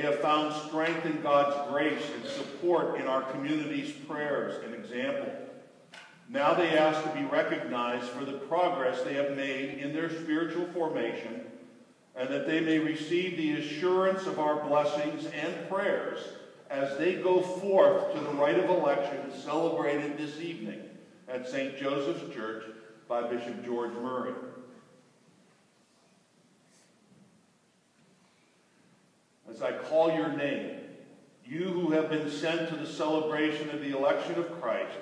have found strength in God's grace and support in our community's prayers and example. Now they ask to be recognized for the progress they have made in their spiritual formation, and that they may receive the assurance of our blessings and prayers as they go forth to the rite of election celebrated this evening at St. Joseph's Church by Bishop George Murray. As I call your name, you who have been sent to the celebration of the election of Christ,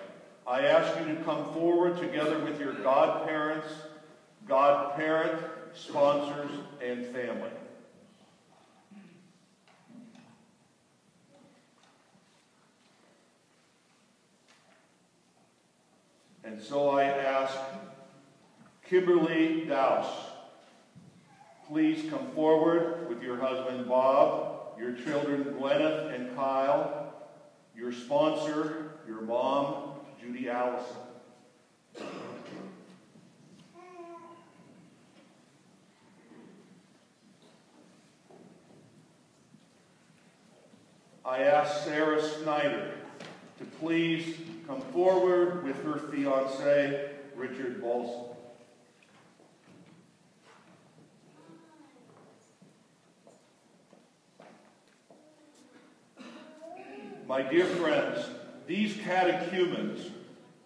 I ask you to come forward together with your godparents, godparent, sponsors, and family. And so I ask Kimberly Dowse, please come forward with your husband Bob, your children Gwyneth and Kyle, your sponsor, your mom, Judy Allison. I ask Sarah Snyder to please come forward with her fiancé, Richard Bolson. My dear friends, these catechumens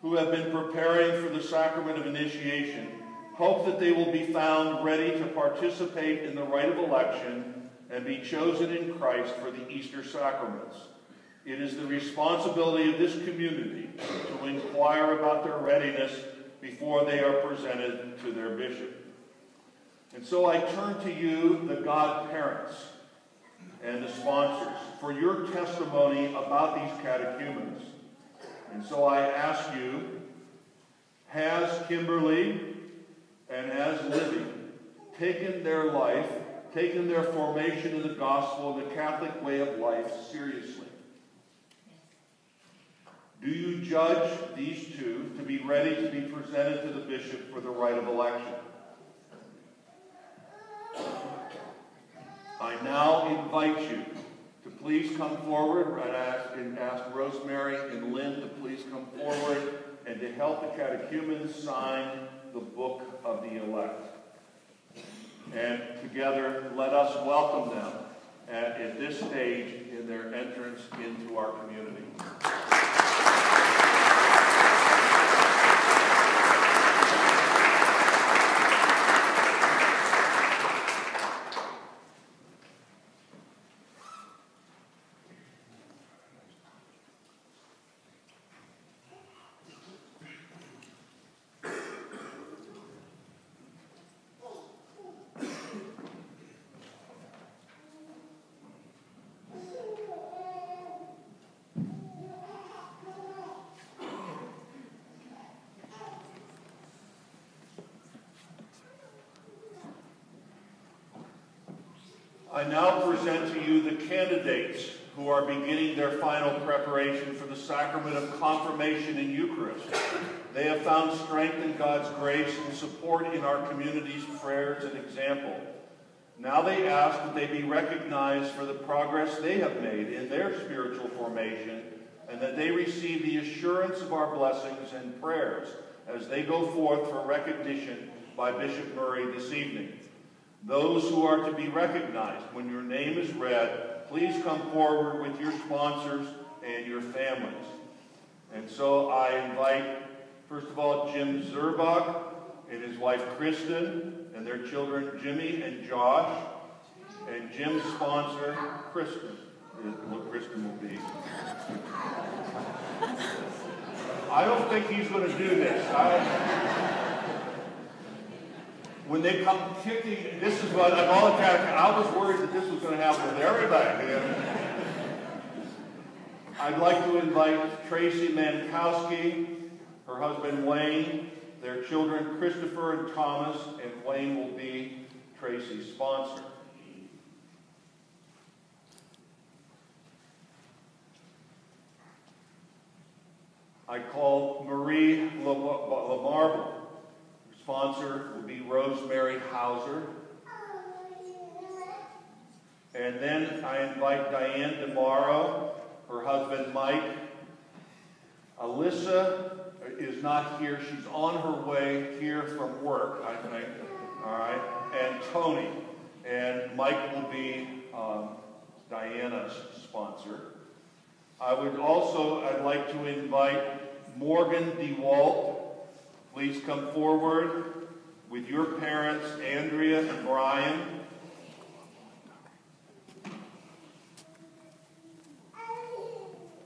who have been preparing for the sacrament of initiation hope that they will be found ready to participate in the rite of election and be chosen in Christ for the Easter sacraments. It is the responsibility of this community to inquire about their readiness before they are presented to their bishop. And so I turn to you, the godparents and the sponsors, for your testimony about these catechumens. And so I ask you, has Kimberly and has Libby taken their life, taken their formation in the gospel and the Catholic way of life seriously? Do you judge these two to be ready to be presented to the bishop for the rite of election? I now invite you to please come forward and ask Rosemary and Lynn to please come forward and to help the catechumens sign the book of the elect. And together, let us welcome them at this stage in their entrance into our community. I now present to you the candidates who are beginning their final preparation for the sacrament of confirmation in Eucharist. They have found strength in God's grace and support in our community's prayers and example. Now they ask that they be recognized for the progress they have made in their spiritual formation, and that they receive the assurance of our blessings and prayers as they go forth for recognition by Bishop Murray this evening. Those who are to be recognized, when your name is read, please come forward with your sponsors and your families. And so I invite, first of all, Jim Zerbach and his wife Kristen and their children Jimmy and Josh, and Jim's sponsor, Kristen. What Kristen will be. I don't think he's going to do this. When they come kicking, this is what of all the catechumens, I was worried that this was going to happen with everybody. You know? I'd like to invite Tracy Mankowski, her husband Wayne, their children Christopher and Thomas, and Wayne will be Tracy's sponsor. I call Marie LaMarble. Sponsor will be Rosemary Hauser. And then I invite Diane DeMauro, her husband Mike. Alyssa is not here. She's on her way here from work, I think. All right. And Tony. And Mike will be Diana's sponsor. I'd like to invite Morgan DeWalt. Please come forward with your parents, Andrea and Brian.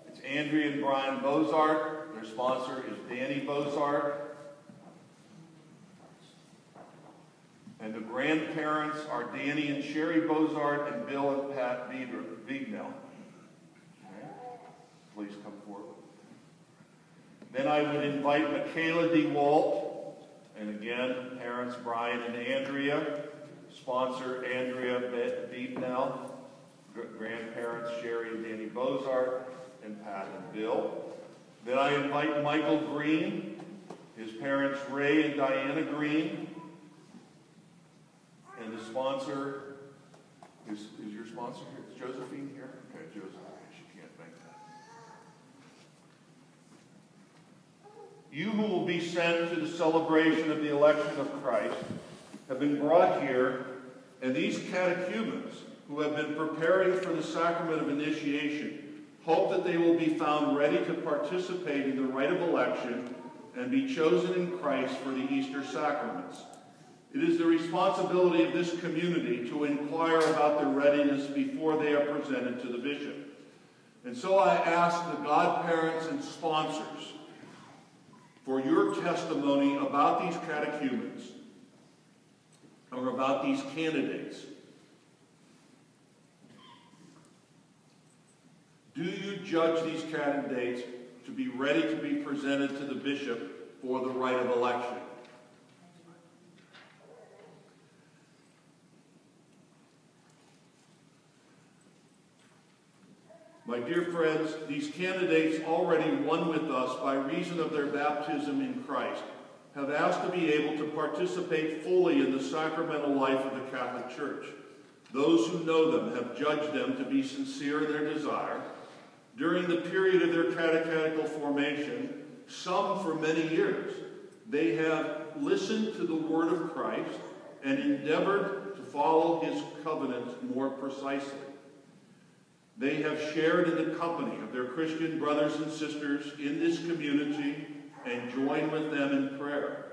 It's Andrea and Brian Bozart. Their sponsor is Danny Bozart. And the grandparents are Danny and Sherry Bozart and Bill and Pat Vignell. Okay. Please come forward. Then I would invite Michaela DeWalt, and again, parents Brian and Andrea, sponsor Andrea Vignell, grandparents Sherry and Danny Bozart, and Pat and Bill. Then I invite Michael Green, his parents Ray and Diana Green, and the sponsor, is your sponsor here? Is Josephine here? Okay, Josephine, she can't make that. You who will be sent to the celebration of the election of Christ have been brought here, and these catechumens who have been preparing for the sacrament of initiation hope that they will be found ready to participate in the rite of election and be chosen in Christ for the Easter sacraments. It is the responsibility of this community to inquire about their readiness before they are presented to the bishop. And so I ask the godparents and sponsors for your testimony about these catechumens or about these candidates. Do you judge these candidates to be ready to be presented to the bishop for the rite of election? My dear friends, these candidates already won with us by reason of their baptism in Christ have asked to be able to participate fully in the sacramental life of the Catholic Church. Those who know them have judged them to be sincere in their desire. During the period of their catechetical formation, some for many years, they have listened to the word of Christ and endeavored to follow his covenants more precisely. They have shared in the company of their Christian brothers and sisters in this community and joined with them in prayer.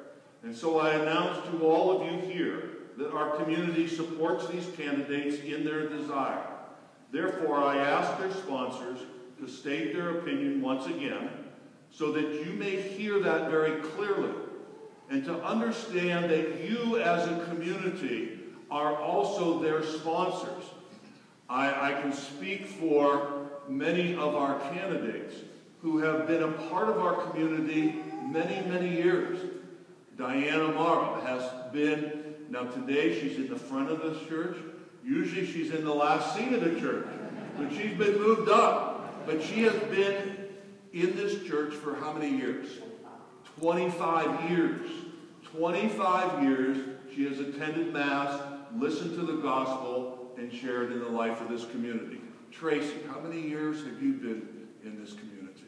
And so I announce to all of you here that our community supports these candidates in their desire. Therefore, I ask their sponsors to state their opinion once again so that you may hear that very clearly and to understand that you as a community are also their sponsors. I can speak for many of our candidates who have been a part of our community many, many years. Diana Morrow has been, now today she's in the front of the church. Usually she's in the last seat of the church, but she's been moved up. But she has been in this church for how many years? 25 years. 25 years she has attended Mass, listened to the gospel, and shared in the life of this community. Tracy, how many years have you been in this community?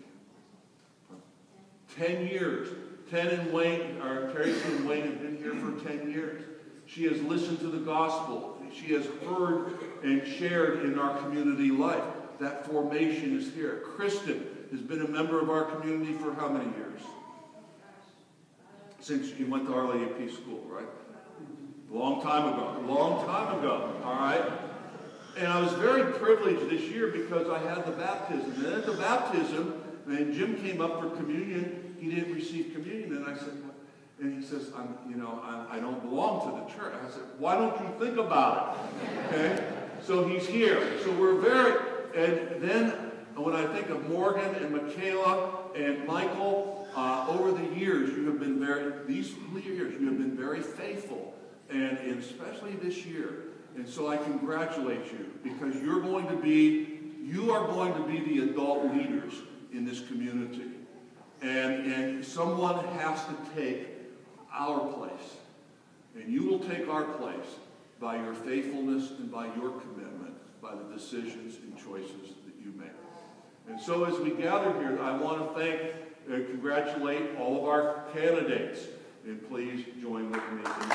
10 years. Tracy and Wayne have been here for 10 years. She has listened to the gospel. She has heard and shared in our community life. That formation is here. Kristen has been a member of our community for how many years? Since you went to Our Lady of Peace School, right? Long time ago, all right? And I was very privileged this year because I had the baptism. And at the baptism, when Jim came up for communion, he didn't receive communion. And I said, and he says, I don't belong to the church. I said, why don't you think about it? Okay? So he's here. So we're and then when I think of Morgan and Michaela and Michael, over the years, you have been very faithful. And especially this year. And so I congratulate you because you are going to be the adult leaders in this community. And someone has to take our place. And you will take our place by your faithfulness and by your commitment, by by the decisions and choices that you make. And so as we gather here, I want to thank and congratulate all of our candidates. And please join with me in